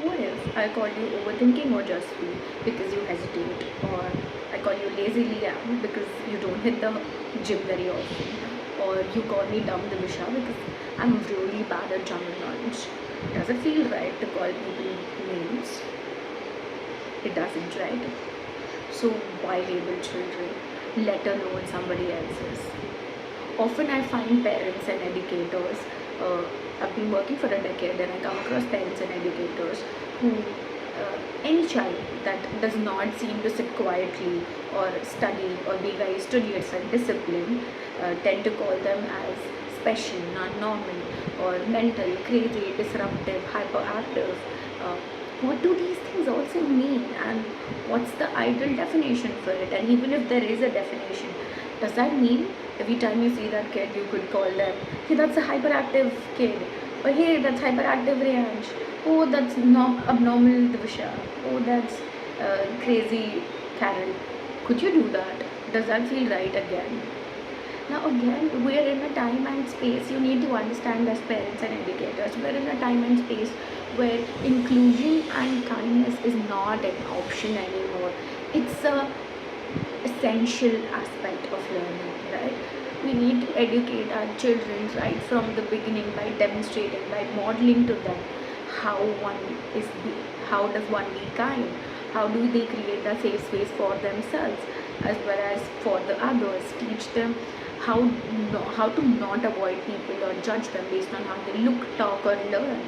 What if I call you overthinking or just free because you hesitate, or I call you lazy Liam because you don't hit the gym very often, or you call me dumb Divisha because I'm really bad at general knowledge? Does it feel right to call people names? It doesn't, right? So why label children, let alone somebody else's? Often I find parents and educators, uh, I've been working for a decade and I come across parents and educators who, any child that does not seem to sit quietly or study or be very studious and disciplined, tend to call them as special, not normal, or mental, crazy, disruptive, hyperactive. Uh, what do these things also mean, and what's the ideal definition for it? And even if there is a definition, does that mean every time you see that kid you could call them, hey, that's a hyperactive kid, or hey, that's hyperactive Riyansh, oh, that's not abnormal Divisha, oh, that's crazy Carol? Could you do that? Does that feel right again? Now again, we're in a time and space, you need to understand as parents and educators, we're in a time and space where inclusion and kindness is not an option anymore. It's a essential aspect of learning, right? We need to educate our children right from the beginning by demonstrating, by modeling to them how one is, how does one be kind, how do they create a safe space for themselves as well as for the others. Teach them how how to not avoid people or judge them based on how they look, talk, or learn,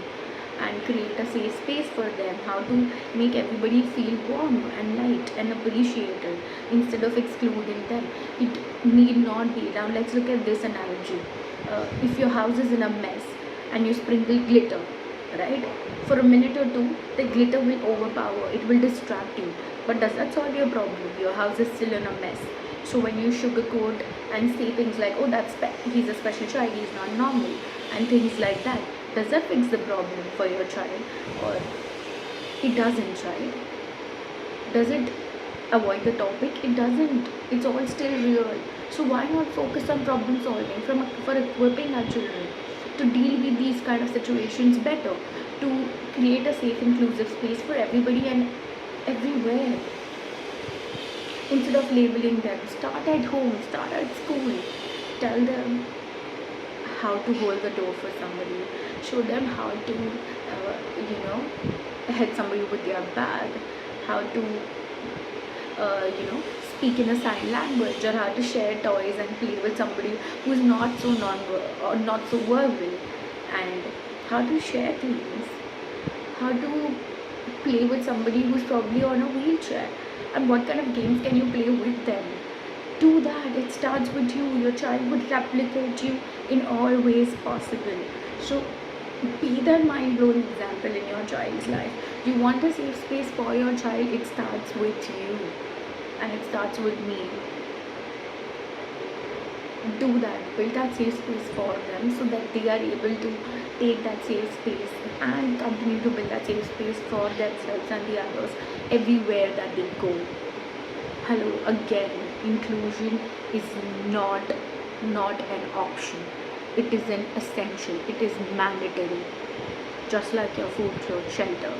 and create a safe space for them, how to make everybody feel warm and light and appreciated instead of excluding them. It need not be. Now let's look at this analogy. If your house is in a mess and you sprinkle glitter, right, for a minute or two the glitter will overpower, it will distract you, but does that solve your problem? Your house is still in a mess. So when you sugarcoat and say things like, oh, he's a special child, he's not normal, and things like that, does that fix the problem for your child? Or it doesn't, right? Does it avoid the topic? It doesn't. It's all still real. So why not focus on problem solving for equipping our children to deal with these kind of situations better, to create a safe, inclusive space for everybody and everywhere? Instead of labeling them, start at home, start at school. Tell them how to hold the door for somebody. Show them how to, help somebody with their bag. How to, speak in a sign language, or how to share toys and play with somebody who's not so non or not so verbal, and how to share things. How to play with somebody who's probably on a wheelchair, and what kind of games can you play with them. Do that. It starts with you. Your child would replicate you in all ways possible. So be that mind-blowing example in your child's life. You want a safe space for your child, it starts with you, and it starts with me. Do that. Build that safe space for them so that they are able to take that safe space and continue to build that safe space for themselves and the others everywhere that they go. Hello again, inclusion is not an option. It is an essential. It is mandatory. Just like your food, clothes, shelter.